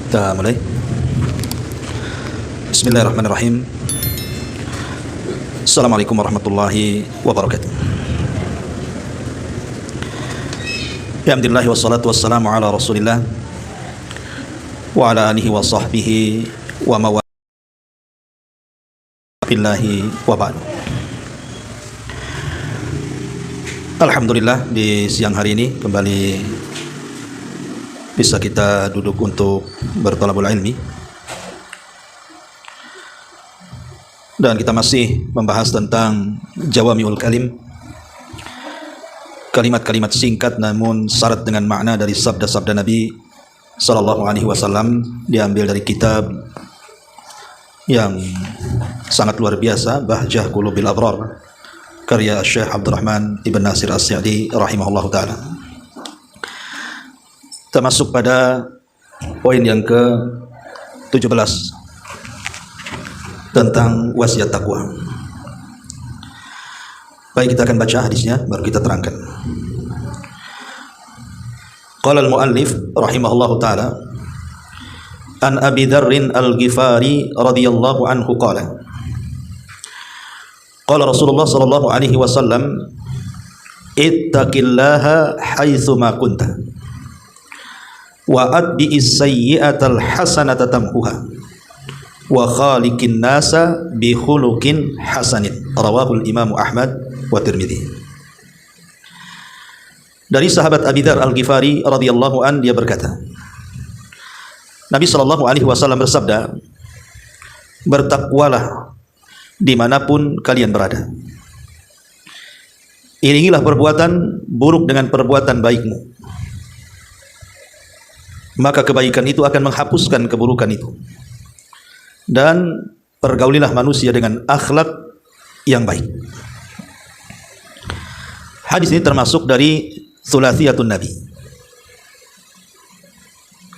Kita mulai. Bismillahirrahmanirrahim. Assalamualaikum warahmatullahi wabarakatuh. Alhamdulillah wassalatu wassalamu ala Rasulillah wa ala alihi wa sahbihi wa mawala billahi wa ba'du. Alhamdulillah, di siang hari ini kembali bisa kita duduk untuk berthalabul ilmi, dan kita masih membahas tentang jawami'ul kalim, kalimat-kalimat singkat namun syarat dengan makna dari sabda-sabda Nabi sallallahu alaihi wasallam, diambil dari kitab yang sangat luar biasa, Bahjah Qulubil Abrar, karya Syekh Abdurrahman Ibn Nasir As-Sa'di rahimahullahu taala. Kita masuk pada poin yang ke-17 tentang wasiat takwa. Baik, kita akan baca hadisnya baru kita terangkan. Qala al-muallif rahimahullahu taala an Abi Dzarr al-Ghifari radhiyallahu anhu qala qala Rasulullah sallallahu alaihi wasallam ittaqillaha haitsu ma kunta wa atbi'is sayyi'atal hasanata tamhuha wa khaliqin nasa bi khuluqin hasanin, rawahul Imam Ahmad wa Tirmidzi. Dari sahabat Abi Dzarr Al-Ghifari radhiyallahu an, dia berkata, Nabi sallallahu alaihi wasallam bersabda, bertakwalah dimanapun kalian berada, iringilah perbuatan buruk dengan perbuatan baikmu, maka kebaikan itu akan menghapuskan keburukan itu, dan pergaulilah manusia dengan akhlak yang baik. Hadis ini termasuk dari Thulathiyatun Nabi.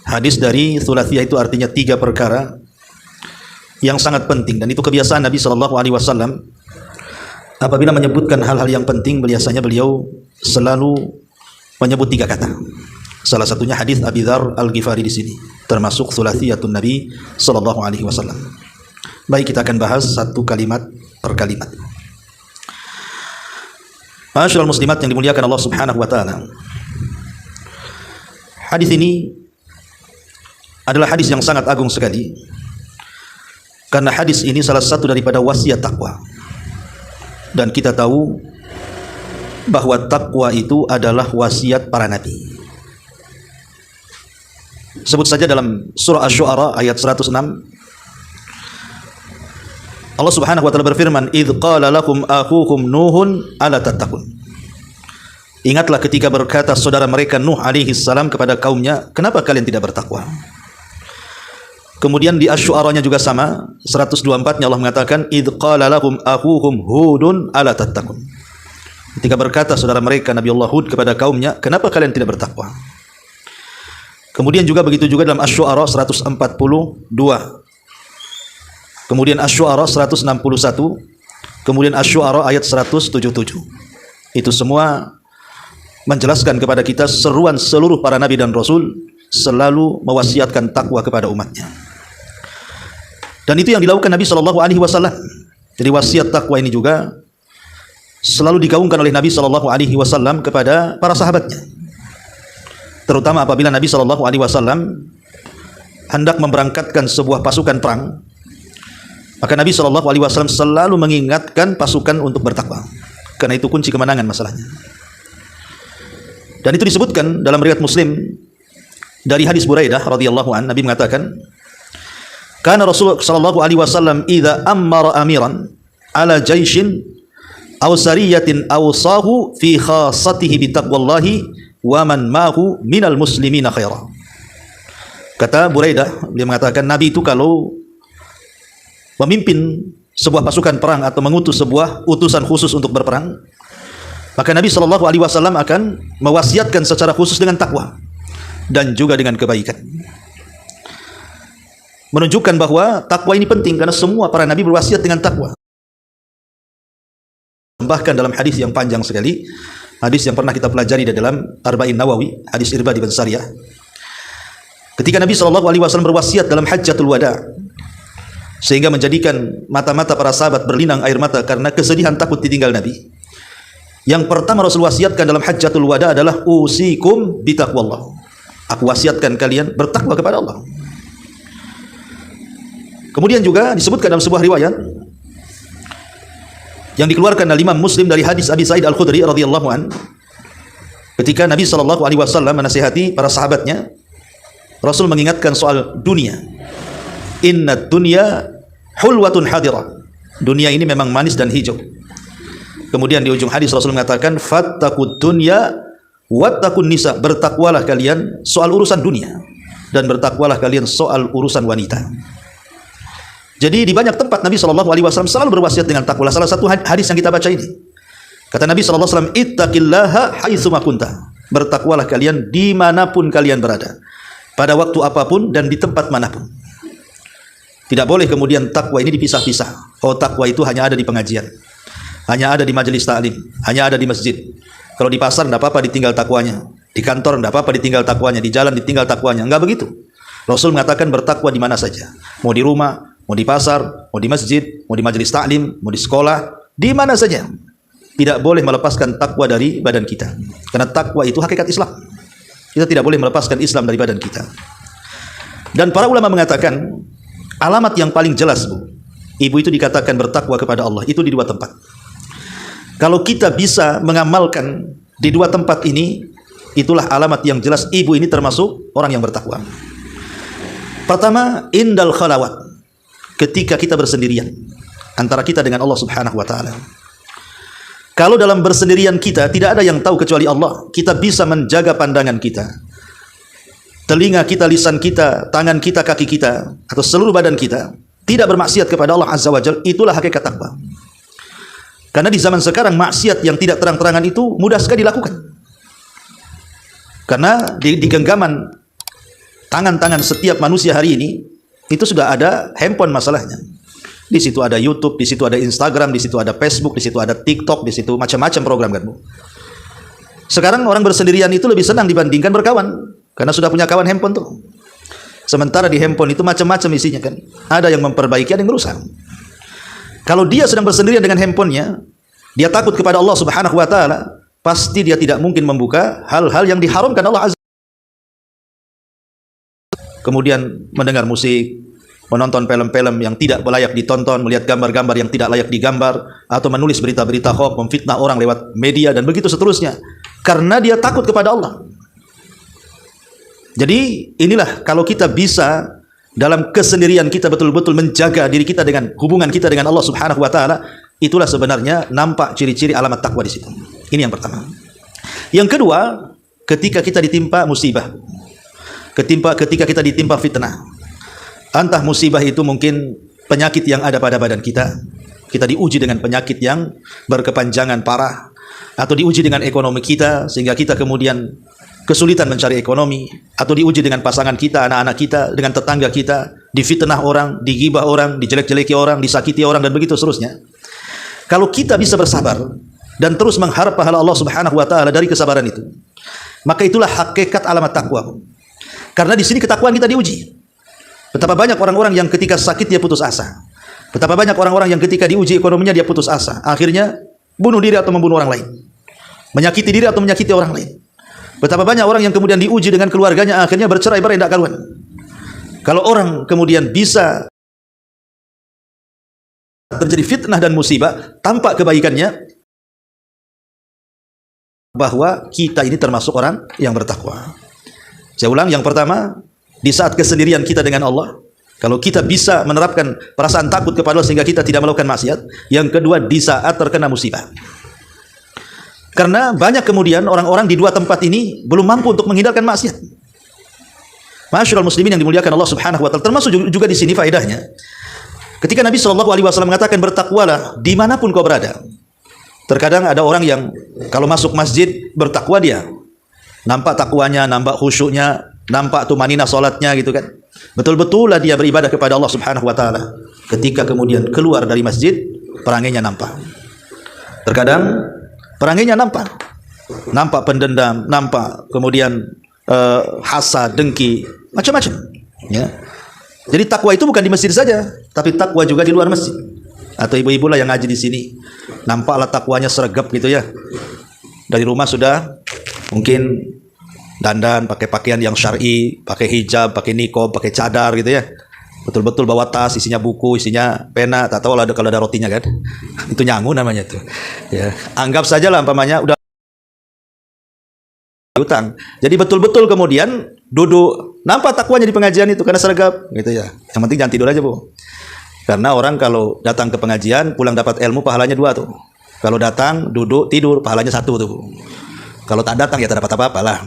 Hadis dari Thulathiyah itu artinya 3 perkara yang sangat penting, dan itu kebiasaan Nabi sallallahu alaihi wasallam. Apabila menyebutkan hal-hal yang penting, biasanya beliau selalu menyebut 3 kata. Salah satunya hadis Abi Dzarr Al-Ghifari di sini, termasuk Thulathiyatun Nabi sallallahu alaihi wasallam. Baik, kita akan bahas satu kalimat per kalimat. Ma'asyiral muslimat yang dimuliakan Allah Subhanahu wa taala. Hadis ini adalah hadis yang sangat agung sekali, karena hadis ini salah satu daripada wasiat takwa. Dan kita tahu bahwa takwa itu adalah wasiat para nabi. Sebut saja dalam surah Asy-Syu'ara ayat 106, Allah Subhanahu wa taala berfirman, "Idz qala lakum akhukum Nuhun ala tattaqun." Ingatlah ketika berkata saudara mereka Nuh alaihi salam kepada kaumnya, kenapa kalian tidak bertakwa? Kemudian di Asy-Syu'ara-nya juga sama, 124-nya Allah mengatakan, "Idz qala lakum akhukum Hudun ala tattaqun." Ketika berkata saudara mereka Nabi Allah Hud kepada kaumnya, kenapa kalian tidak bertakwa? Kemudian juga begitu juga dalam Asy-Syu'ara 142. Kemudian Asy-Syu'ara 161, kemudian Asy-Syu'ara ayat 177. Itu semua menjelaskan kepada kita seruan seluruh para nabi dan rasul selalu mewasiatkan takwa kepada umatnya. Dan itu yang dilakukan Nabi sallallahu alaihi wasallam. Jadi wasiat takwa ini juga selalu digaungkan oleh Nabi sallallahu alaihi wasallam kepada para sahabatnya. Terutama apabila Nabi sallallahu alaihi wasallam hendak memberangkatkan sebuah pasukan perang, maka Nabi sallallahu alaihi wasallam selalu mengingatkan pasukan untuk bertakwa, karena itu kunci kemenangan masalahnya. Dan itu disebutkan dalam riwayat Muslim dari hadis Buraidah radhiyallahu an, Nabi mengatakan, "Kana Rasul sallallahu alaihi wasallam idza ammara amiran ala jaishin aw sariyatin awsahu fi khassatihi bi taqwallahi wa man ma'hu minal muslimina khaira." Kata Buraidah, dia mengatakan Nabi itu kalau memimpin sebuah pasukan perang atau mengutus sebuah utusan khusus untuk berperang, maka Nabi sallallahu alaihi wasallam akan mewasiatkan secara khusus dengan takwa dan juga dengan kebaikan. Menunjukkan bahwa takwa ini penting, karena semua para nabi berwasiat dengan takwa. Bahkan dalam hadis yang panjang sekali, hadis yang pernah kita pelajari di dalam Arba'in Nawawi, hadis Irbad bin Sariyah, Ketika Nabi SAW berwasiat dalam Hajjatul Wada, sehingga menjadikan mata-mata para sahabat berlinang air mata karena kesedihan takut ditinggal Nabi. Yang pertama Rasul wasiatkan dalam Hajjatul Wada adalah usikum bitaqwallah. Aku wasiatkan kalian bertakwa kepada Allah. Kemudian juga disebutkan dalam sebuah riwayat yang dikeluarkan oleh Imam Muslim dari hadis Abi Sa'id Al-Khudri radhiyallahu an, ketika Nabi SAW menasihati para sahabatnya, Rasul mengingatkan soal dunia. Inna dunya hulwatun hadirah. Dunia ini memang manis dan hijau. Kemudian di ujung hadis Rasul mengatakan fattaqud dunya wattaqun nisa. Bertakwalah kalian soal urusan dunia dan bertakwalah kalian soal urusan wanita. Jadi di banyak tempat Nabi SAW selalu berwasiat dengan takwa. Salah satu hadis yang kita baca ini, kata Nabi SAW, ittaqillaha haitsuma kunta. Bertakwalah kalian dimanapun kalian berada, pada waktu apapun dan di tempat manapun. Tidak boleh kemudian takwa ini dipisah-pisah. Oh, takwa itu hanya ada di pengajian, hanya ada di majelis taklim, hanya ada di masjid. Kalau di pasar tidak apa-apa ditinggal takwanya, di kantor tidak apa-apa ditinggal takwanya, di jalan ditinggal takwanya. Enggak begitu. Rasul mengatakan bertakwa di mana saja. Mau di rumah, mau di pasar, mau di masjid, mau di majelis taklim, mau di sekolah, di mana saja. Tidak boleh melepaskan takwa dari badan kita. Karena takwa itu hakikat Islam. Kita tidak boleh melepaskan Islam dari badan kita. Dan para ulama mengatakan alamat yang paling jelas, Bu, ibu itu dikatakan bertakwa kepada Allah itu di dua tempat. Kalau kita bisa mengamalkan di dua tempat ini, itulah alamat yang jelas ibu ini termasuk orang yang bertakwa. Pertama, indal khalawat, ketika kita bersendirian antara kita dengan Allah Subhanahu wa taala. Kalau dalam bersendirian kita tidak ada yang tahu kecuali Allah, kita bisa menjaga pandangan kita, telinga kita, lisan kita, tangan kita, kaki kita, atau seluruh badan kita tidak bermaksiat kepada Allah Azza wa Jalla. Itulah hakikat takwa. Karena di zaman sekarang maksiat yang tidak terang-terangan itu mudah sekali dilakukan. Karena di genggaman tangan-tangan setiap manusia hari ini itu sudah ada handphone masalahnya. Di situ ada YouTube, di situ ada Instagram, di situ ada Facebook, di situ ada TikTok, di situ macam-macam program kan, Bu. Sekarang orang bersendirian itu lebih senang dibandingkan berkawan, karena sudah punya kawan handphone tuh. Sementara di handphone itu macam-macam isinya kan. Ada yang memperbaiki, ada yang merusak. Kalau dia sedang bersendirian dengan handphonenya, dia takut kepada Allah Subhanahu wa taala, pasti dia tidak mungkin membuka hal-hal yang diharamkan Allah Azza. Kemudian mendengar musik, menonton film-film yang tidak layak ditonton, melihat gambar-gambar yang tidak layak digambar, atau menulis berita-berita hoax, memfitnah orang lewat media dan begitu seterusnya. Karena dia takut kepada Allah. Jadi inilah kalau kita bisa dalam kesendirian kita betul-betul menjaga diri kita dengan hubungan kita dengan Allah Subhanahu wa taala, itulah sebenarnya nampak ciri-ciri alamat takwa di situ. Ini yang pertama. Yang kedua, ketika kita ditimpa musibah. Ketika kita ditimpa fitnah. Entah musibah itu mungkin penyakit yang ada pada badan kita. Kita diuji dengan penyakit yang berkepanjangan parah, atau diuji dengan ekonomi kita sehingga kita kemudian kesulitan mencari ekonomi, atau diuji dengan pasangan kita, anak-anak kita, dengan tetangga kita, difitnah orang, digibah orang, dijelek-jeleki orang, disakiti orang dan begitu seterusnya. Kalau kita bisa bersabar dan terus mengharap pahala Allah Subhanahu wa taala dari kesabaran itu, maka itulah hakikat alamat takwa. Karena di sini ketakwaan kita diuji. Betapa banyak orang-orang yang ketika sakit dia putus asa. Betapa banyak orang-orang yang ketika diuji ekonominya dia putus asa. Akhirnya bunuh diri atau membunuh orang lain. Menyakiti diri atau menyakiti orang lain. Betapa banyak orang yang kemudian diuji dengan keluarganya, akhirnya bercerai-berai tidak karuan. Kalau orang kemudian bisa terjadi fitnah dan musibah, tampak kebaikannya, bahwa kita ini termasuk orang yang bertakwa. Saya ulang, yang pertama, di saat kesendirian kita dengan Allah, kalau kita bisa menerapkan perasaan takut kepada Allah sehingga kita tidak melakukan maksiat. Yang kedua, di saat terkena musibah. Karena banyak kemudian orang-orang di dua tempat ini belum mampu untuk menghindarkan maksiat. Ma'asyiral muslimin yang dimuliakan Allah Subhanahu wa taala, termasuk juga di sini faedahnya. Ketika Nabi SAW mengatakan bertakwalah dimanapun kau berada. Terkadang ada orang yang kalau masuk masjid bertakwa dia. Nampak takwanya, nampak khusyuknya, nampak tumanina salatnya gitu kan. Betul-betul lah dia beribadah kepada Allah Subhanahu wa taala. Ketika kemudian keluar dari masjid, perangainya nampak. Terkadang perangainya nampak pendendam, nampak kemudian hasad, dengki, macam-macam. Ya. Jadi takwa itu bukan di masjid saja, tapi takwa juga di luar masjid. Atau ibu-ibu lah yang ngaji di sini, nampaklah takwanya sergap gitu ya. Dari rumah sudah mungkin dandan, pakai pakaian yang syar'i, pakai hijab, pakai niqab, pakai cadar gitu ya. Betul-betul bawa tas, isinya buku, isinya pena, tak tahu kalau ada rotinya kan. Itu nyangu namanya tuh. Ya, anggap saja lah umpamanya udah utang. Jadi betul-betul kemudian duduk, nampak takwanya di pengajian itu karena sergap gitu ya. Yang penting jangan tidur aja, Bu. Karena orang kalau datang ke pengajian, pulang dapat ilmu, pahalanya 2 tuh. Kalau datang, duduk, tidur, pahalanya 1 tuh. Kalau tak datang ya tak dapat apa-apa lah.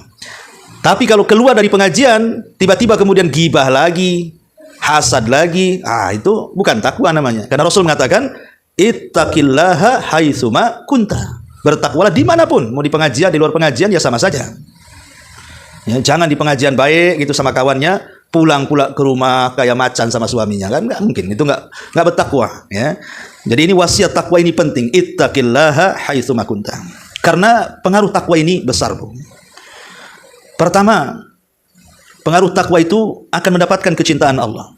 Tapi kalau keluar dari pengajian, tiba-tiba kemudian gibah lagi, hasad lagi, itu bukan takwa namanya. Karena Rasul mengatakan, ittaqillaha haitsuma kunta. Bertakwalah dimanapun, mau di pengajian, di luar pengajian ya sama saja. Ya, jangan di pengajian baik gitu sama kawannya, pulang pula ke rumah kayak macan sama suaminya, kan nggak mungkin, itu nggak bertakwa. Ya. Jadi ini wasiat takwa ini penting, ittaqillaha haitsuma kunta. Karena pengaruh takwa ini besar, Bu. Pertama, pengaruh takwa itu akan mendapatkan kecintaan Allah.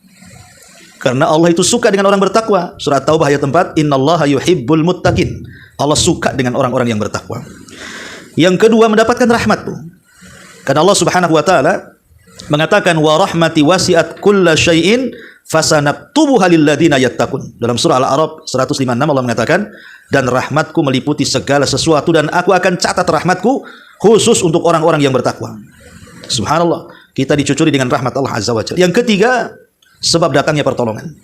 Karena Allah itu suka dengan orang bertakwa. Surat Taubah ayat 4, innallaha yuhibbul muttaqin. Allah suka dengan orang-orang yang bertakwa. Yang kedua, mendapatkan rahmat, Bu. Karena Allah Subhanahu wa taala mengatakan wa rahmati wasi'at kulla syai'in fasanaktubuha lil ladzina yattaqun. Dalam surah Al-A'raf 156 Allah mengatakan, dan rahmatku meliputi segala sesuatu dan aku akan catat rahmatku khusus untuk orang-orang yang bertakwa. Subhanallah, kita dicucuri dengan rahmat Allah Azza wa Jalla. Yang ketiga, sebab datangnya pertolongan.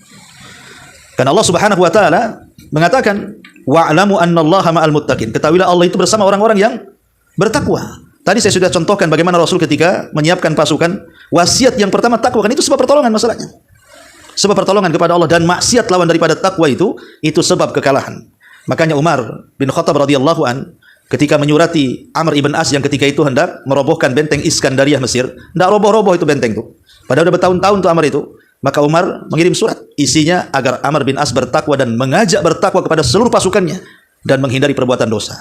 Karena Allah Subhanahu wa taala mengatakan, wa'lamu annallaha ma'al muttaqin. Ketahuilah Allah itu bersama orang-orang yang bertakwa. Tadi saya sudah contohkan bagaimana Rasul ketika menyiapkan pasukan, wasiat yang pertama takwa, kan itu sebab pertolongan masalahnya. Sebab pertolongan kepada Allah, dan maksiat lawan daripada takwa itu sebab kekalahan. Makanya Umar bin Khattab radhiyallahu an ketika menyurati Amr ibn As yang ketika itu hendak merobohkan benteng Iskandariah Mesir, tidak roboh-roboh itu benteng itu. Padahal sudah bertahun-tahun tuh Amr itu. Maka Umar mengirim surat, isinya agar Amr bin As bertakwa dan mengajak bertakwa kepada seluruh pasukannya dan menghindari perbuatan dosa.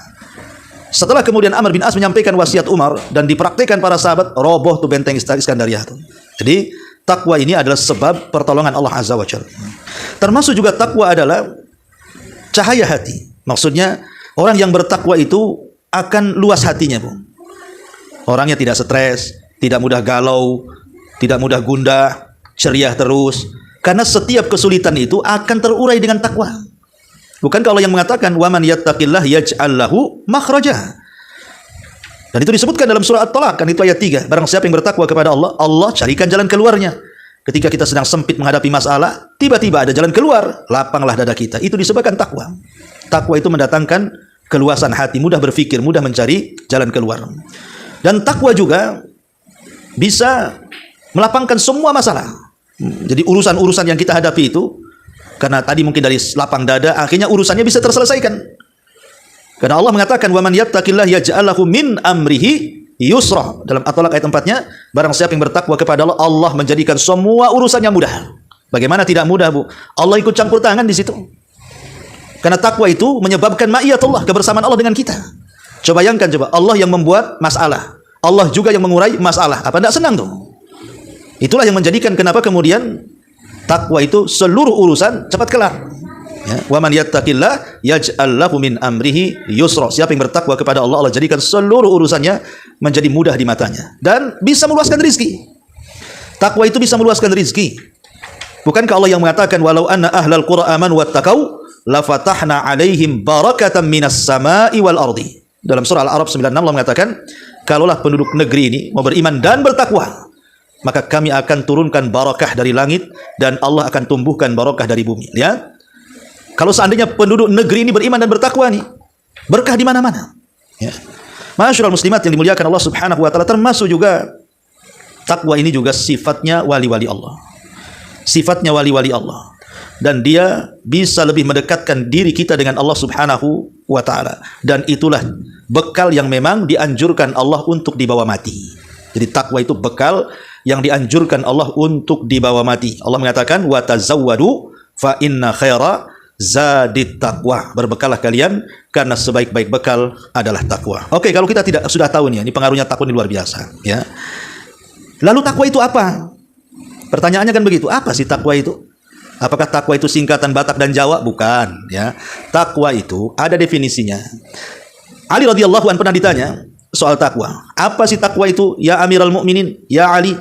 Setelah kemudian Amr bin As menyampaikan wasiat Umar dan dipraktikkan para sahabat, roboh tuh benteng Iskandariah itu. Jadi takwa ini adalah sebab pertolongan Allah Azza wa Jalla. Termasuk juga takwa adalah cahaya hati. Maksudnya orang yang bertakwa itu akan luas hatinya, Bu. Orangnya tidak stres, tidak mudah galau, tidak mudah gundah, ceria terus. Karena setiap kesulitan itu akan terurai dengan takwa. Bukan kalau yang mengatakan waman yattaqillah yaj'al lahu makhraja. Dan itu disebutkan dalam surah At-Talaq, kan itu ayat 3. Barang siapa yang bertakwa kepada Allah, Allah carikan jalan keluarnya. Ketika kita sedang sempit menghadapi masalah, tiba-tiba ada jalan keluar, lapanglah dada kita. Itu disebabkan takwa. Takwa itu mendatangkan keluasan hati, mudah berpikir, mudah mencari jalan keluar. Dan takwa juga bisa melapangkan semua masalah. Jadi urusan-urusan yang kita hadapi itu, karena tadi mungkin dari lapang dada, akhirnya urusannya bisa terselesaikan. Karena Allah mengatakan, وَمَنْ يَتَّقِ اللَّهَ يَجْعَلْ لَهُ مِنْ أَمْرِهِ يُسْرًا. Dalam At-Talaq ayat 4-nya, barang siapa yang bertakwa kepada Allah, Allah menjadikan semua urusannya mudah. Bagaimana tidak mudah, Bu? Allah ikut campur tangan di situ. Karena takwa itu menyebabkan ma'iyatullah, kebersamaan Allah dengan kita. Coba bayangkan, Allah yang membuat masalah, Allah juga yang mengurai masalah. Apa tidak senang tuh? Itulah yang menjadikan kenapa kemudian takwa itu seluruh urusan cepat kelar. Ya, wa man yattaqillah yaj'al lahu min amrihi yusra. Siapa yang bertakwa kepada Allah, Allah jadikan seluruh urusannya menjadi mudah di matanya dan bisa meluaskan rezeki. Takwa itu bisa meluaskan rezeki. Bukankah Allah yang mengatakan walau anna ahlal qura amanu wattaqau la fatahna 'alaihim barakatan minas sama'i wal ardi. Dalam surah Al-A'raf 96 Allah mengatakan, kalaulah penduduk negeri ini mau beriman dan bertakwa, maka kami akan turunkan barakah dari langit dan Allah akan tumbuhkan barakah dari bumi. Lihat, kalau seandainya penduduk negeri ini beriman dan bertakwa nih, berkah di mana-mana. Ya. Masyaallah muslimat yang dimuliakan Allah Subhanahu wa taala, termasuk juga takwa ini juga sifatnya wali-wali Allah. Sifatnya wali-wali Allah. Dan dia bisa lebih mendekatkan diri kita dengan Allah Subhanahu wa taala. Dan itulah bekal yang memang dianjurkan Allah untuk dibawa mati. Jadi takwa itu bekal yang dianjurkan Allah untuk dibawa mati. Allah mengatakan wa tazawwadu fa inna khaira zadit taqwa. Berbekallah kalian karena sebaik-baik bekal adalah takwa. Oke, kalau kita sudah tahu nih, ini pengaruhnya takwa ini luar biasa, ya. Lalu takwa itu apa? Pertanyaannya kan begitu, apa sih takwa itu? Apakah takwa itu singkatan Batak dan Jawa? Bukan, ya. Takwa itu ada definisinya. Ali radhiyallahu anhu pernah ditanya soal takwa. Apa sih takwa itu? Ya Amirul Mukminin, ya Ali.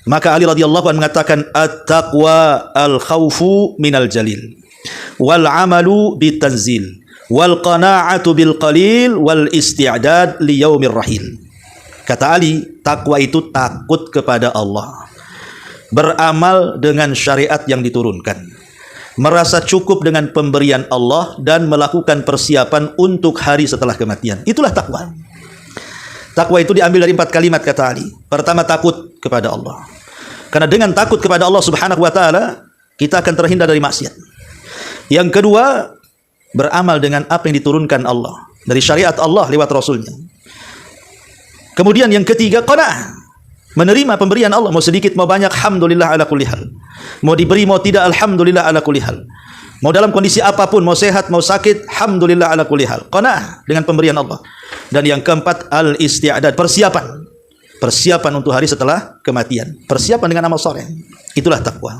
Maka Ali radhiyallahu anhu mengatakan, at-taqwa al-khawfu minal jalil wal amalu bitanzil wal qana'atu bil qalil wal isti'dad li yaumir rahil. Kata Ali, takwa itu takut kepada Allah, beramal dengan syariat yang diturunkan, merasa cukup dengan pemberian Allah, dan melakukan persiapan untuk hari setelah kematian. Itulah takwa. Takwa itu diambil dari 4 kalimat, kata Ali. Pertama, takut kepada Allah. Karena dengan takut kepada Allah Subhanahu wa taala, kita akan terhindar dari maksiat. Yang kedua, beramal dengan apa yang diturunkan Allah, dari syariat Allah lewat Rasulnya. Kemudian yang ketiga, qanaah, menerima pemberian Allah, mau sedikit mau banyak, alhamdulillah ala kulli hal. Mau diberi mau tidak, alhamdulillah ala kulli hal. Mau dalam kondisi apapun, mau sehat mau sakit, alhamdulillah ala kulli hal. Qanaah dengan pemberian Allah. Dan yang keempat, al-isti'dad, persiapan. Persiapan untuk hari setelah kematian. Persiapan dengan amal soleh. Itulah takwa.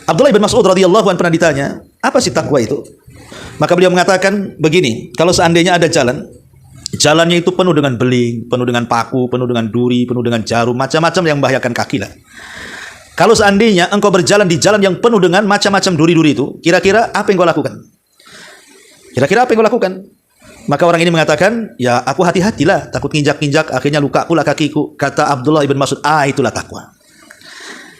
Abdullah bin Mas'ud radhiyallahu anhu pernah ditanya, apa sih takwa itu? Maka beliau mengatakan begini, kalau seandainya ada jalan, jalannya itu penuh dengan beling, penuh dengan paku, penuh dengan duri, penuh dengan jarum, macam-macam yang membahayakan kaki lah. Kalau seandainya engkau berjalan di jalan yang penuh dengan macam-macam duri-duri itu, kira-kira apa yang kau lakukan? Kira-kira apa yang kau lakukan? Maka orang ini mengatakan, ya aku hati-hatilah, takut nginjak-nginjak, akhirnya luka pula kakiku. Kata Abdullah bin Mas'ud, itulah takwa.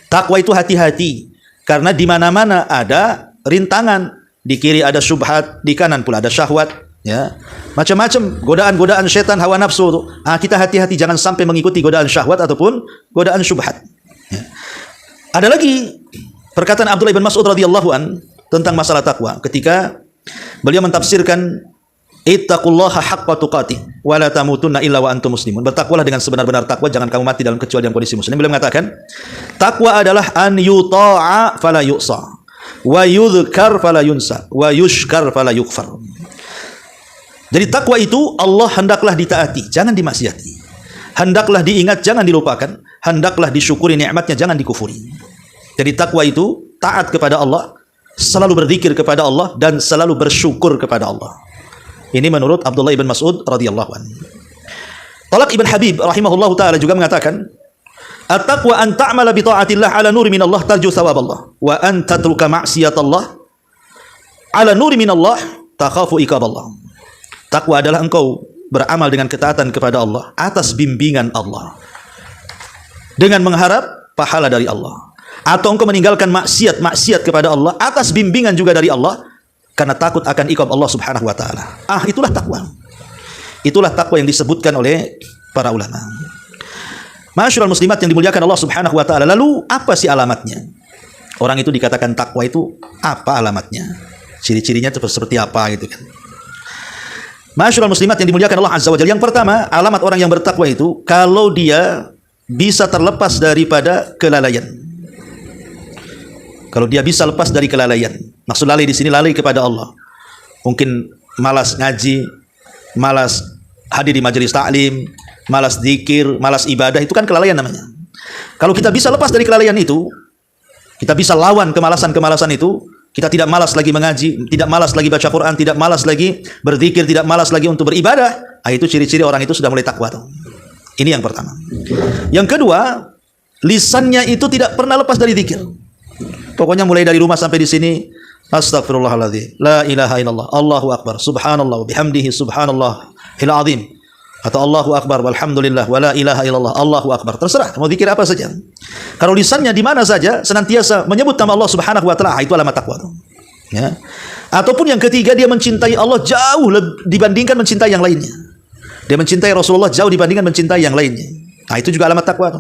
Takwa itu hati-hati, karena di mana-mana ada rintangan. Di kiri ada syubhat, di kanan pula ada syahwat, ya. Macam-macam godaan-godaan setan, hawa nafsu itu. Kita hati-hati jangan sampai mengikuti godaan syahwat ataupun godaan syubhat. Ya. Ada lagi perkataan Abdullah bin Mas'ud radhiyallahu an tentang masalah takwa ketika beliau mentafsirkan ittaqullaha haqqa tuqatih wa la tamutunna illa wa antum muslimun. Bertakwalah dengan sebenar-benar takwa, jangan kamu mati dalam kecuali dalam kondisi muslim. Beliau mengatakan, takwa adalah an yuta'a fala yu'sa wa yudhkar fala yunsa wa yushkar fala yukfar. Jadi takwa itu Allah hendaklah ditaati, jangan dimaksiati. Hendaklah diingat, jangan dilupakan. Hendaklah disyukuri nikmatnya, jangan dikufuri. Jadi takwa itu taat kepada Allah, selalu berzikir kepada Allah, dan selalu bersyukur kepada Allah. Ini menurut Abdullah ibn Mas'ud radhiyallahu anhu. Talaq ibn Habib rahimahullahu taala juga mengatakan, at-taqwa an ta'mala bi ta'atillah ala nuri minallah tarju thawaballah wa an tatruka ma'siyatallah ala nuri minallah takhafu iqaballah. Takwa adalah engkau beramal dengan ketaatan kepada Allah atas bimbingan Allah dengan mengharap pahala dari Allah, atau engkau meninggalkan maksiat kepada Allah atas bimbingan juga dari Allah karena takut akan iqab Allah Subhanahu wa taala. Itulah takwa. Itulah takwa yang disebutkan oleh para ulama. Ma'asyiral muslimat yang dimuliakan Allah Subhanahu wa taala. Lalu apa sih alamatnya? Orang itu dikatakan takwa itu apa alamatnya? Ciri-cirinya seperti apa gitu kan. Ma'asyiral muslimat yang dimuliakan Allah Azza wa Jalla. Yang pertama, alamat orang yang bertakwa itu kalau dia bisa terlepas daripada kelalaian. Kalau dia bisa lepas dari kelalaian. Maksud lalai di sini lalai kepada Allah. Mungkin malas ngaji, malas hadir di majelis taklim, malas zikir, malas ibadah, itu kan kelalaian namanya. Kalau kita bisa lepas dari kelalaian itu, kita bisa lawan kemalasan-kemalasan itu, kita tidak malas lagi mengaji, tidak malas lagi baca Quran, tidak malas lagi berzikir, tidak malas lagi untuk beribadah. Itu ciri-ciri orang itu sudah mulai takwa. Ini yang pertama. Yang kedua, lisannya itu tidak pernah lepas dari zikir. Pokoknya mulai dari rumah sampai di sini, astagfirullahaladzim, la ilaha illallah, Allahu akbar, subhanallah, bihamdihi subhanallahil azim, atau Allahu akbar, walhamdulillah, wa la ilaha illallah, Allahu akbar. Terserah mau zikir apa saja. Kalau lisannya di mana saja senantiasa menyebut nama Allah Subhanahu wa taala, itu alamat takwa. Ya. Ataupun yang ketiga, dia mencintai Allah jauh dibandingkan mencintai yang lainnya. Dia mencintai Rasulullah jauh dibandingkan mencintai yang lainnya. Itu juga alamat takwa.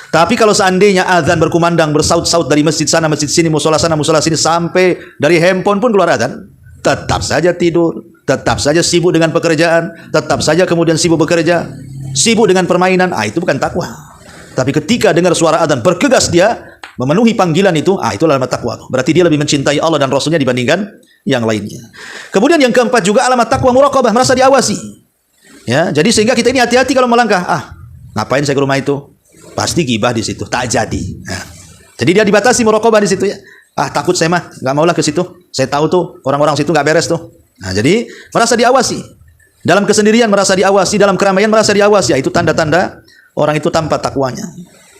Tapi kalau seandainya azan berkumandang, bersaut-saut dari masjid sana, masjid sini, musola sana, musola sini, sampai dari handphone pun keluar azan, tetap saja tidur, tetap saja sibuk dengan pekerjaan, tetap saja kemudian sibuk bekerja, sibuk dengan permainan, itu bukan takwa. Tapi ketika dengar suara azan, bergegas dia memenuhi panggilan itu, itu alamat takwa. Berarti dia lebih mencintai Allah dan Rasulnya dibandingkan yang lainnya. Kemudian yang keempat juga alamat takwa muraqabah, merasa diawasi. Ya, jadi sehingga kita ini hati-hati kalau melangkah. Ngapain saya ke rumah itu? Pasti gibah di situ, tak jadi. Jadi dia dibatasi muraqabah di situ ya. Ah, takut saya mah, nggak maulah ke situ. Saya tahu tuh orang-orang situ nggak beres tuh. Nah, jadi merasa diawasi. Dalam kesendirian merasa diawasi, dalam keramaian merasa diawasi. Ya, itu tanda-tanda orang itu tanpa takwanya.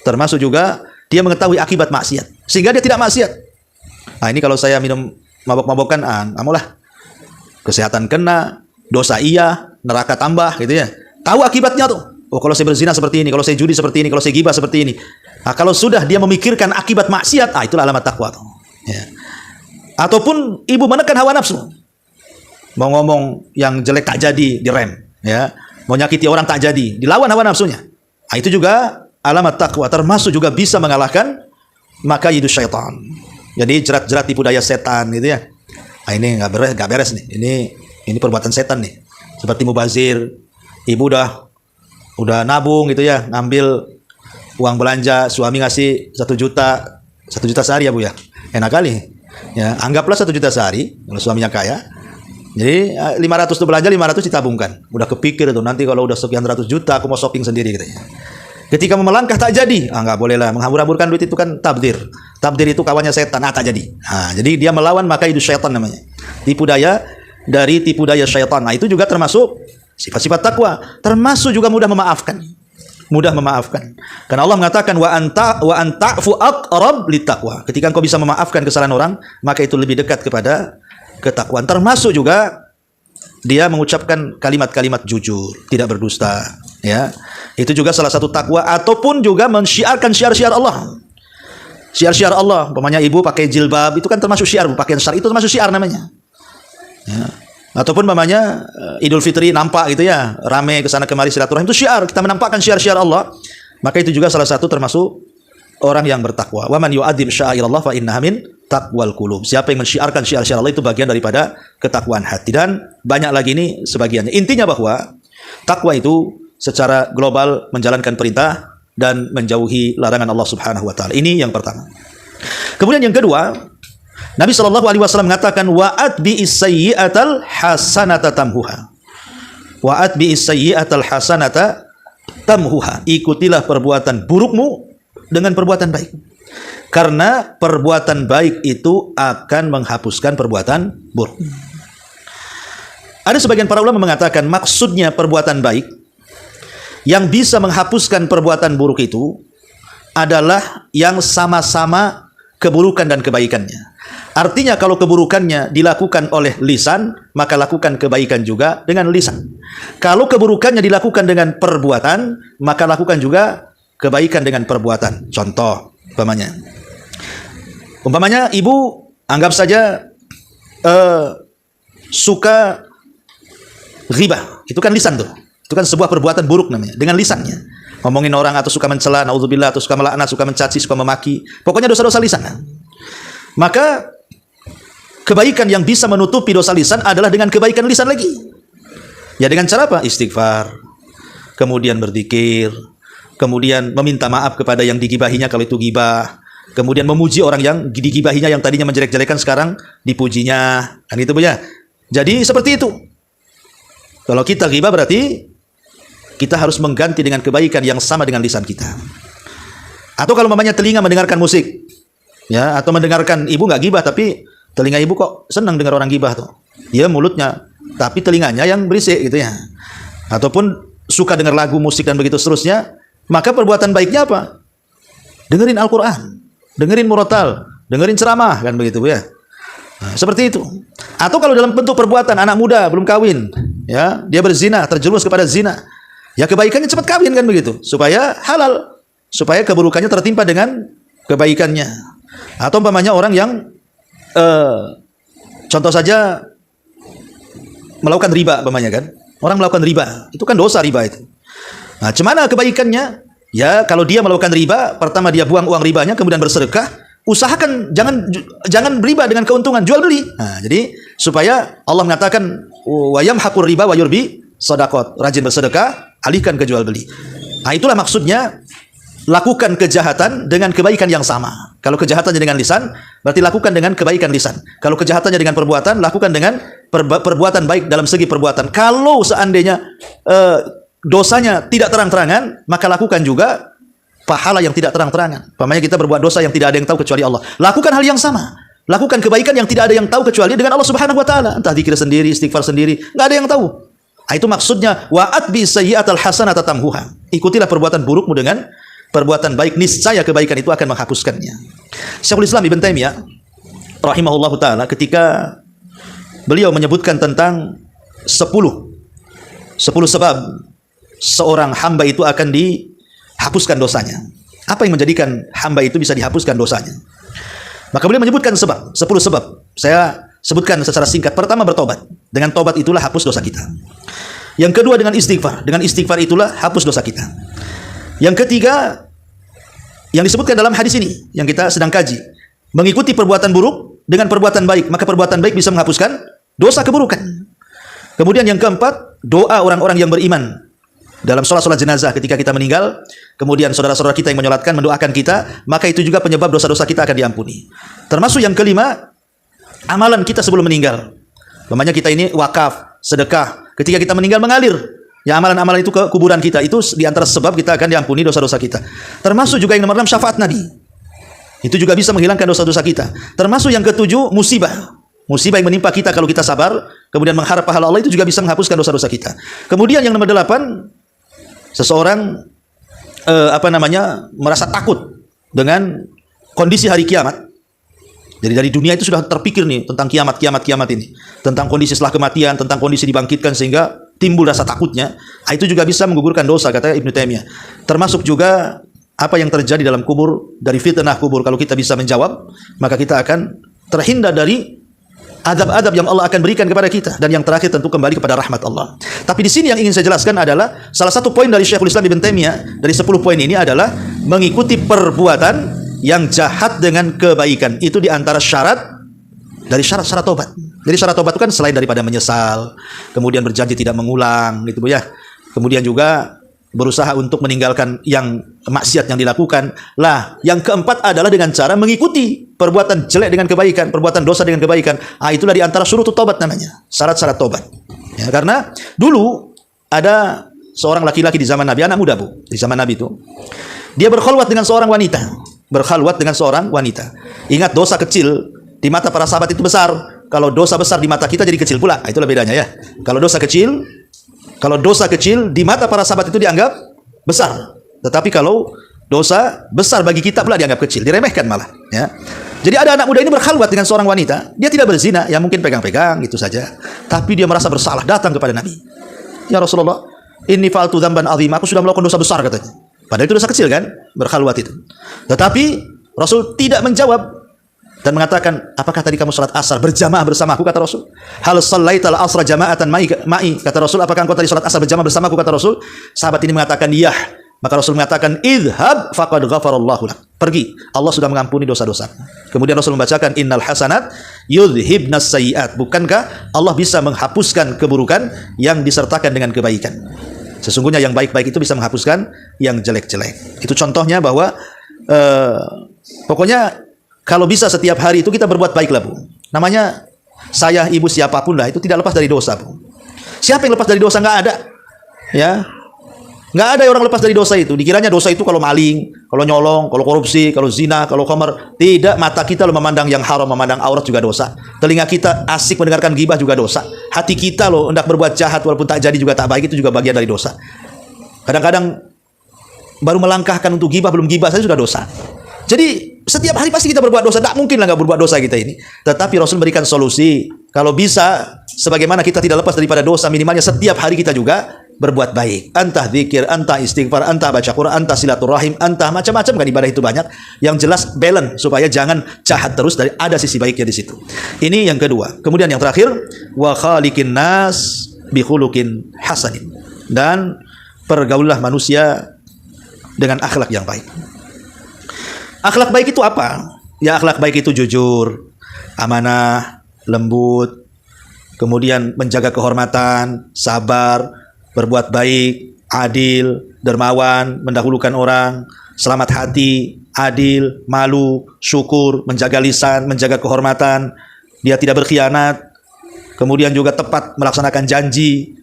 Termasuk juga dia mengetahui akibat maksiat, sehingga dia tidak maksiat. Nah, ini kalau saya minum mabok-mabokan, amulah kesehatan kena, dosa iya, neraka tambah gitu ya. Tahu akibatnya tuh. Oh, kalau saya berzina seperti ini, kalau saya judi seperti ini, kalau saya gibah seperti ini. Nah, kalau sudah dia memikirkan akibat maksiat, itulah alamat takwa tuh. Ya. Ataupun ibu menekan hawa nafsu. Mau ngomong yang jelek tak jadi, direm, ya. Mau nyakiti orang tak jadi, dilawan hawa nafsunya. Nah, itu juga alamat takwa, termasuk juga bisa mengalahkan makaidu syaitan. Jadi jerat-jerat tipu daya setan gitu ya. Nah, ini nggak beres nih. Ini perbuatan setan nih. Seperti mubazir, ibu udah nabung gitu ya, ngambil uang belanja, suami ngasih 1 juta sehari ya Bu ya. Enak kali. Ya, anggaplah 1 juta sehari kalau suaminya kaya. Jadi 500 tuh belanja, 500 ditabungkan. Udah kepikir tuh, nanti kalau udah sekian ratus juta aku mau shopping sendiri gitu ya. Ketika mau melangkah tak jadi, nggak boleh lah, menghambur-hamburkan duit itu kan tabdir. Tabdir itu kawannya setan, tak jadi. Nah, jadi dia melawan makaidu syaitan namanya. Tipu daya dari tipu daya syaitan. Nah, itu juga termasuk sifat-sifat takwa, termasuk juga mudah memaafkan. Mudah memaafkan. Karena Allah mengatakan wa anta'fu aqrab littaqwa. Ketika engkau bisa memaafkan kesalahan orang, maka itu lebih dekat kepada ketakwaan. Termasuk juga dia mengucapkan kalimat-kalimat jujur, tidak berdusta, ya. Itu juga salah satu takwa, ataupun juga mensyiarkan syiar-syiar Allah. Syiar-syiar Allah, umpamanya ibu pakai jilbab, itu kan termasuk syiar, pakaian syar'i itu termasuk syiar namanya. Ya. Ataupun umpamanya Idul Fitri nampak gitu ya, rame ke sana kemari silaturahim, itu syiar, kita menampakkan syiar-syiar Allah. Maka itu juga salah satu termasuk orang yang bertakwa. Wa man yu'adzim sya'airallah fa innaha min taqwal qulub. Siapa yang mensyiarkan syiar-syiar Allah itu bagian daripada ketakwaan hati, dan banyak lagi ini sebagiannya. Intinya bahwa takwa itu secara global menjalankan perintah dan menjauhi larangan Allah Subhanahu wa taala. Ini yang pertama. Kemudian yang kedua, Nabi SAW mengatakan wa'at bi'is sayyi'atal hasanata tamhuha. Wa'at bi'is sayyi'atal hasanata tamhuha. Ikutilah perbuatan burukmu dengan perbuatan baik. Karena perbuatan baik itu akan menghapuskan perbuatan buruk. Ada sebagian para ulama mengatakan maksudnya perbuatan baik yang bisa menghapuskan perbuatan buruk itu adalah yang sama-sama keburukan dan kebaikannya. Artinya kalau keburukannya dilakukan oleh lisan, maka lakukan kebaikan juga dengan lisan. Kalau keburukannya dilakukan dengan perbuatan, maka lakukan juga kebaikan dengan perbuatan. Contoh, umpamanya ibu anggap saja suka ghibah, itu kan lisan tuh. Itu kan sebuah perbuatan buruk namanya, dengan lisannya. Ngomongin orang atau suka mencela, naudzubillah, atau suka melaknat, suka mencaci, suka memaki. Pokoknya dosa-dosa lisan. Maka kebaikan yang bisa menutupi dosa lisan adalah dengan kebaikan lisan lagi. Ya dengan cara apa? Istighfar, kemudian berzikir, kemudian meminta maaf kepada yang digibahinya kalau itu gibah, kemudian memuji orang yang digibahinya yang tadinya menjelek-jelekan sekarang dipujinya. Kan itu Bu ya. Jadi seperti itu. Kalau kita gibah berarti kita harus mengganti dengan kebaikan yang sama dengan lisan kita. Atau kalau mamanya telinga mendengarkan musik, ya, atau mendengarkan, ibu nggak gibah tapi telinga ibu kok senang dengar orang gibah tuh. Ya mulutnya, tapi telinganya yang berisik gitu ya. Ataupun suka dengar lagu, musik dan begitu seterusnya, maka perbuatan baiknya apa? Dengerin Al-Qur'an, dengerin murotal, dengerin ceramah, kan begitu Bu ya. Nah, seperti itu. Atau kalau dalam bentuk perbuatan anak muda belum kawin, ya, dia berzina, terjerumus kepada zina. Ya kebaikannya cepat kawin kan begitu, supaya halal, supaya keburukannya tertimpa dengan kebaikannya. Atau umpamanya orang yang contoh saja melakukan riba umpamanya kan. Orang melakukan riba, itu kan dosa riba itu. Nah, gimana kebaikannya? Ya kalau dia melakukan riba, pertama dia buang uang ribanya, kemudian bersedekah. Usahakan jangan beriba dengan keuntungan, jual beli. Nah, jadi supaya Allah mengatakan wa yamhaqur riba wa yurbi shadaqat. Rajin bersedekah, alihkan ke jual beli. Nah, itulah maksudnya lakukan kejahatan dengan kebaikan yang sama. Kalau kejahatannya dengan lisan, berarti lakukan dengan kebaikan lisan. Kalau kejahatannya dengan perbuatan, lakukan dengan perbuatan baik dalam segi perbuatan. Kalau seandainya dosanya tidak terang-terangan, maka lakukan juga pahala yang tidak terang-terangan. Pamannya kita berbuat dosa yang tidak ada yang tahu kecuali Allah. Lakukan hal yang sama. Lakukan kebaikan yang tidak ada yang tahu kecuali dengan Allah Subhanahu wa taala. Entah zikir sendiri, istighfar sendiri, enggak ada yang tahu. Itu maksudnya wa'at bi sayyi'atal hasanata tamhuha. Ikutilah perbuatan burukmu dengan perbuatan baik, niscaya kebaikan itu akan menghapuskannya. Syekhul Islam Ibn Taimiyah rahimahullahu taala ketika beliau menyebutkan tentang 10 sebab seorang hamba itu akan dihapuskan dosanya. Apa yang menjadikan hamba itu bisa dihapuskan dosanya? Maka beliau menyebutkan 10 sebab. Saya sebutkan secara singkat. Pertama, bertobat. Dengan tobat itulah hapus dosa kita. Yang kedua, dengan istighfar. Dengan istighfar itulah hapus dosa kita. Yang ketiga, yang disebutkan dalam hadis ini yang kita sedang kaji, mengikuti perbuatan buruk dengan perbuatan baik, maka perbuatan baik bisa menghapuskan dosa keburukan. Kemudian yang keempat, doa orang-orang yang beriman dalam sholat jenazah ketika kita meninggal. Kemudian saudara-saudara kita yang menyolatkan, mendoakan kita, maka itu juga penyebab dosa-dosa kita akan diampuni. Termasuk yang kelima, amalan kita sebelum meninggal. Namanya kita ini wakaf, sedekah. Ketika kita meninggal mengalir, ya amalan-amalan itu ke kuburan kita. Itu diantara sebab kita akan diampuni dosa-dosa kita. Termasuk juga yang nomor 6, syafaat Nabi. Itu juga bisa menghilangkan dosa-dosa kita. Termasuk yang ketujuh, musibah. Musibah yang menimpa kita kalau kita sabar, kemudian mengharap pahala Allah, itu juga bisa menghapuskan dosa-dosa kita. Kemudian yang nomor 8, seseorang merasa takut dengan kondisi hari kiamat. Jadi dari dunia itu sudah terpikir nih tentang kiamat ini, tentang kondisi setelah kematian, tentang kondisi dibangkitkan, sehingga timbul rasa takutnya. Itu juga bisa menggugurkan dosa, kata Ibnu Taimiyah. Termasuk juga apa yang terjadi dalam kubur, dari fitnah kubur. Kalau kita bisa menjawab, maka kita akan terhindar dari adab-adab yang Allah akan berikan kepada kita. Dan yang terakhir tentu kembali kepada rahmat Allah. Tapi di sini yang ingin saya jelaskan adalah salah satu poin dari Syekhul Islam Ibn Taimiyah dari 10 poin ini adalah mengikuti perbuatan yang jahat dengan kebaikan. Itu diantara syarat dari syarat-syarat tobat. Jadi syarat tobat itu kan selain daripada menyesal, kemudian berjanji tidak mengulang, gitu ya. Kemudian juga berusaha untuk meninggalkan yang maksiat yang dilakukan. Lah, yang keempat adalah dengan cara mengikuti perbuatan jelek dengan kebaikan, perbuatan dosa dengan kebaikan. Itulah diantara syurut tobat namanya, syarat-syarat tobat. Ya, karena dulu ada seorang laki-laki di zaman Nabi, anak muda bu, di zaman Nabi itu, dia berkhalwat dengan seorang wanita, Ingat, dosa kecil di mata para sahabat itu besar. Kalau dosa besar di mata kita jadi kecil pula. Itulah bedanya ya. Kalau dosa kecil di mata para sahabat itu dianggap besar. Tetapi kalau dosa besar bagi kita pula dianggap kecil, diremehkan malah. Ya. Jadi ada anak muda ini berkhalwat dengan seorang wanita. Dia tidak berzina, ya mungkin pegang-pegang gitu saja. Tapi dia merasa bersalah, datang kepada Nabi. Ya Rasulullah, inni fa'altu dzamban 'azim. Aku sudah melakukan dosa besar, katanya. Padahal itu dosa kecil kan, berkhalwat itu. Tetapi Rasul tidak menjawab dan mengatakan, apakah tadi kamu salat asar berjamaah bersamaku, kata Rasul. Hal shallaital asra jama'atan ma'i, kata Rasul, apakah engkau tadi salat asar berjamaah bersamaku, kata Rasul. Sahabat ini mengatakan, iya. Maka Rasul mengatakan, idhab faqad ghafarallahu lak. Pergi, Allah sudah mengampuni dosa-dosa. Kemudian Rasul membacakan, innal hasanat yudhibnas sayyi'at. Bukankah Allah bisa menghapuskan keburukan yang disertakan dengan kebaikan? Sesungguhnya yang baik-baik itu bisa menghapuskan yang jelek-jelek. Itu contohnya bahwa pokoknya kalau bisa setiap hari itu kita berbuat baiklah bu. Namanya saya, ibu, siapapun lah, itu tidak lepas dari dosa bu. Siapa yang lepas dari dosa? Nggak ada. Ya, nggak ada orang lepas dari dosa itu. Dikiranya dosa itu kalau maling, kalau nyolong, kalau korupsi, kalau zina, kalau khamar. Tidak, mata kita lo memandang yang haram, memandang aurat juga dosa. Telinga kita asik mendengarkan gibah juga dosa. Hati kita lo hendak berbuat jahat walaupun tak jadi juga tak baik, itu juga bagian dari dosa. Kadang-kadang baru melangkahkan untuk gibah, belum gibah saja sudah dosa. Jadi setiap hari pasti kita berbuat dosa. Tak mungkin lah nggak berbuat dosa kita ini. Tetapi Rasul berikan solusi. Kalau bisa, sebagaimana kita tidak lepas daripada dosa, minimalnya setiap hari kita juga berbuat baik. Entah zikir, entah istighfar, entah baca Quran, entah silaturahim, entah macam-macam kan ibadah itu banyak. Yang jelas balance supaya jangan jahat terus, dari ada sisi baiknya di situ. Ini yang kedua. Kemudian yang terakhir, wa khaliqin nas bi khuluqin hasanin. Dan pergaulah manusia dengan akhlak yang baik. Akhlak baik itu apa? Ya, akhlak baik itu jujur, amanah, lembut, kemudian menjaga kehormatan, sabar, berbuat baik, adil, dermawan, mendahulukan orang, selamat hati, adil, malu, syukur, menjaga lisan, menjaga kehormatan, dia tidak berkhianat, kemudian juga tepat melaksanakan janji,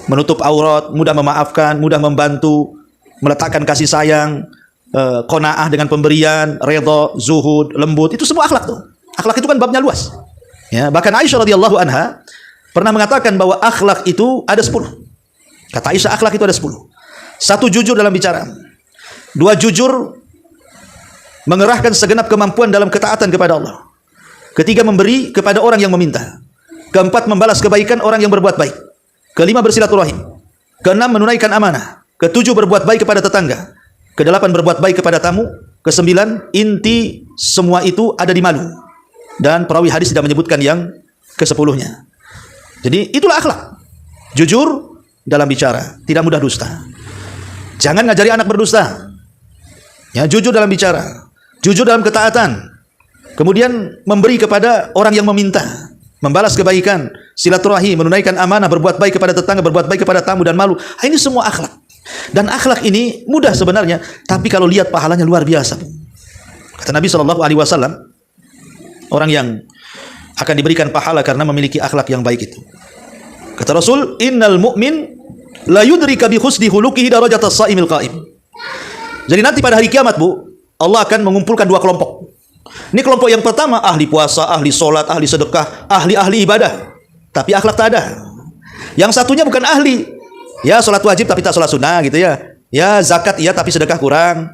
menutup aurat, mudah memaafkan, mudah membantu, meletakkan kasih sayang, qanaah dengan pemberian, redha, zuhud, lembut, itu semua akhlak tuh. Akhlak itu kan babnya luas. Ya, bahkan Aisyah radhiyallahu anha pernah mengatakan bahwa akhlak itu ada 10. Kata Aisyah, akhlak itu ada 10. 1, jujur dalam bicara. 2, jujur mengerahkan segenap kemampuan dalam ketaatan kepada Allah. 3, memberi kepada orang yang meminta. 4, membalas kebaikan orang yang berbuat baik. 5, bersilaturahim. 6, menunaikan amanah. 7, berbuat baik kepada tetangga. 8, berbuat baik kepada tamu. 9, inti semua itu ada di malu. Dan perawi hadis tidak menyebutkan yang ke-10-nya. Jadi itulah akhlak. Jujur dalam bicara, tidak mudah dusta. Jangan ngajari anak berdusta. Ya, jujur dalam bicara, jujur dalam ketaatan. Kemudian memberi kepada orang yang meminta, membalas kebaikan, silaturahim, menunaikan amanah, berbuat baik kepada tetangga, berbuat baik kepada tamu dan malu. Ini semua akhlak. Dan akhlak ini mudah sebenarnya, tapi kalau lihat pahalanya luar biasa. Kata Nabi SAW, orang yang akan diberikan pahala karena memiliki akhlak yang baik itu. Kata Rasul, innal mu'min la yudrika bi husni khuluqihi darajatas shaimil qa'im. Jadi nanti pada hari kiamat, Bu, Allah akan mengumpulkan 2 kelompok. Ini kelompok yang pertama, ahli puasa, ahli sholat, ahli sedekah, ahli ibadah, tapi akhlak tak ada. Yang satunya bukan ahli, ya sholat wajib tapi tak sholat sunnah gitu ya. Ya zakat iya tapi sedekah kurang.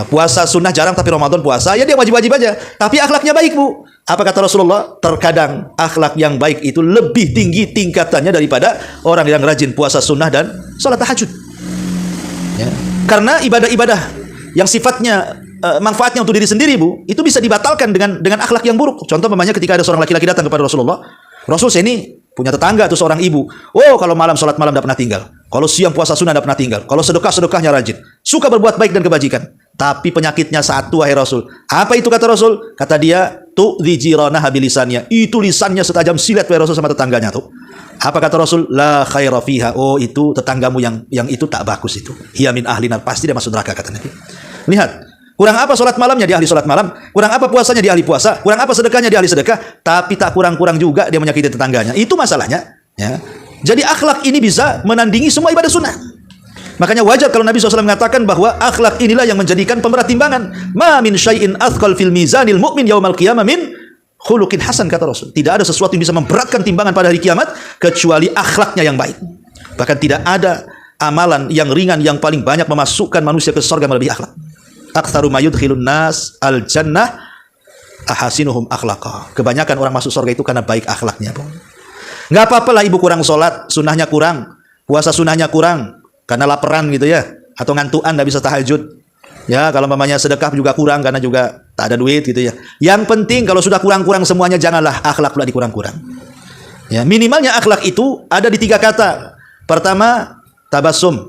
Puasa sunnah jarang tapi Ramadan puasa. Ya dia wajib-wajib aja, tapi akhlaknya baik, Bu. Apa kata Rasulullah? Terkadang akhlak yang baik itu lebih tinggi tingkatannya daripada orang yang rajin puasa sunnah dan sholat tahajud. Ya. Karena ibadah-ibadah yang sifatnya manfaatnya untuk diri sendiri, Bu, itu bisa dibatalkan dengan akhlak yang buruk. Contoh memangnya ketika ada seorang laki-laki datang kepada Rasulullah, Rasul, saya ini punya tetangga atau seorang ibu. Oh, kalau malam sholat malam tidak pernah tinggal. Kalau siang puasa sunnah tidak pernah tinggal. Kalau sedekahnya rajin. Suka berbuat baik dan kebajikan. Tapi penyakitnya satu, wahai Rasul. Apa itu kata Rasul? Kata dia, tu'dzi jiranaha bilisannya. Itu lisannya setajam silet, wahai Rasul, sama tetangganya tuh. Apa kata Rasul? La khaira fiha. Oh, itu tetanggamu yang itu tak bagus itu. Hiya min ahlinar, pasti dia masuk neraka, kata Nabi. Lihat, kurang apa sholat malamnya dia ahli sholat malam, kurang apa puasanya dia ahli puasa, kurang apa sedekahnya dia ahli sedekah, tapi tak kurang-kurang juga dia menyakiti tetangganya. Itu masalahnya. Ya. Jadi akhlak ini bisa menandingi semua ibadah sunnah. Makanya wajar kalau Nabi SAW mengatakan bahwa akhlak inilah yang menjadikan pemberat timbangan. Ma min syai'in athqal fil mizanil mu'min yaumal qiyamah min khuluqin hasan, kata Rasul. Tidak ada sesuatu yang bisa memberatkan timbangan pada hari kiamat kecuali akhlaknya yang baik. Bahkan tidak ada amalan yang ringan yang paling banyak memasukkan manusia ke surga melebihi akhlak. Aktsaru ma yudkhilun nas al jannah ahasinuhum akhlaqa. Kebanyakan orang masuk surga itu karena baik akhlaknya, Bu. Enggak apa-apa lah ibu kurang sholat, sunnahnya kurang, puasa sunnahnya kurang karena laparan gitu ya, atau ngantuan enggak bisa tahajud. Ya, kalau mamanya sedekah juga kurang karena juga tak ada duit gitu ya. Yang penting kalau sudah kurang-kurang semuanya, janganlah akhlak pula dikurang-kurang. Ya, minimalnya akhlak itu ada di 3 kata. Pertama, tabassum.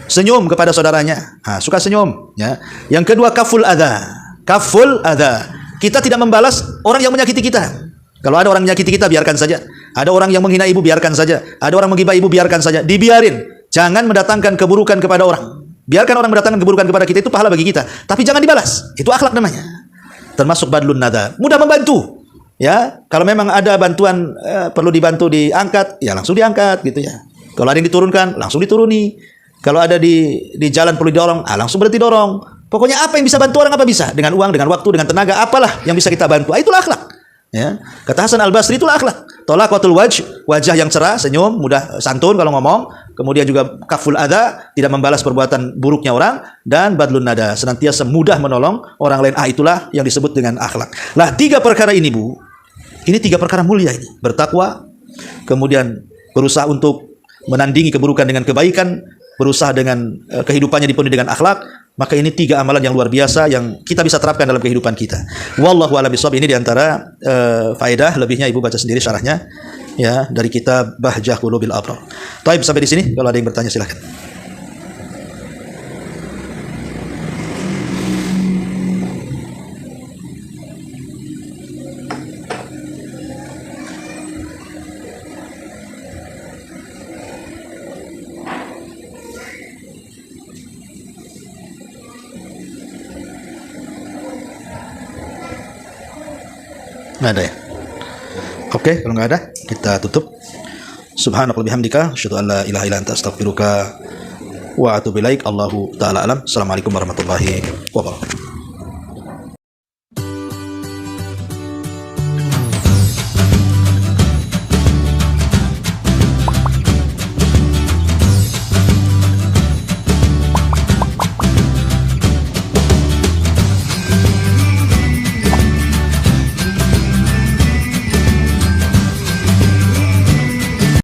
Senyum kepada saudaranya. Suka senyum, ya. Yang kedua, kaful adza. Kaful adza. Kita tidak membalas orang yang menyakiti kita. Kalau ada orang menyakiti kita, biarkan saja. Ada orang yang menghina ibu, biarkan saja. Ada orang menggibah ibu, biarkan saja. Dibiarin. Jangan mendatangkan keburukan kepada orang. Biarkan orang mendatangkan keburukan kepada kita, itu pahala bagi kita. Tapi jangan dibalas. Itu akhlak namanya. Termasuk badlun nada. Mudah membantu. Ya, kalau memang ada bantuan perlu dibantu diangkat, ya langsung diangkat gitu ya. Kalau ada yang diturunkan, langsung dituruni. Kalau ada di jalan perlu didorong, langsung berhenti dorong. Pokoknya apa yang bisa bantu orang, apa bisa. Dengan uang, dengan waktu, dengan tenaga, apalah yang bisa kita bantu. Itulah akhlak. Ya. Kata Hasan Al-Basri, itulah akhlak. Talaqatul wajah yang cerah, senyum, mudah santun kalau ngomong. Kemudian juga kaful adza, tidak membalas perbuatan buruknya orang. Dan badlun nada, senantiasa mudah menolong orang lain. Itulah yang disebut dengan akhlak. Lah 3 perkara ini, Bu. Ini 3 perkara mulia ini. Bertakwa, kemudian berusaha untuk menandingi keburukan dengan kebaikan, berusaha dengan kehidupannya dipenuhi dengan akhlak. Maka ini 3 amalan yang luar biasa yang kita bisa terapkan dalam kehidupan kita. Wallahu a'lam bishawab. Ini diantara faedah, lebihnya ibu baca sendiri syarahnya ya dari kitab Bahjah Qulubil Abrar. Baik, sampai di sini. Kalau ada yang bertanya silakan. Nggak ada ya? Oke, kalau nggak ada, kita tutup. Subhanakallahumma bihamdika, asyhadu an la ilaha illa anta, astaghfiruka wa atubu ilaik. Allahu taala alam. Assalamualaikum warahmatullahi wabarakatuh.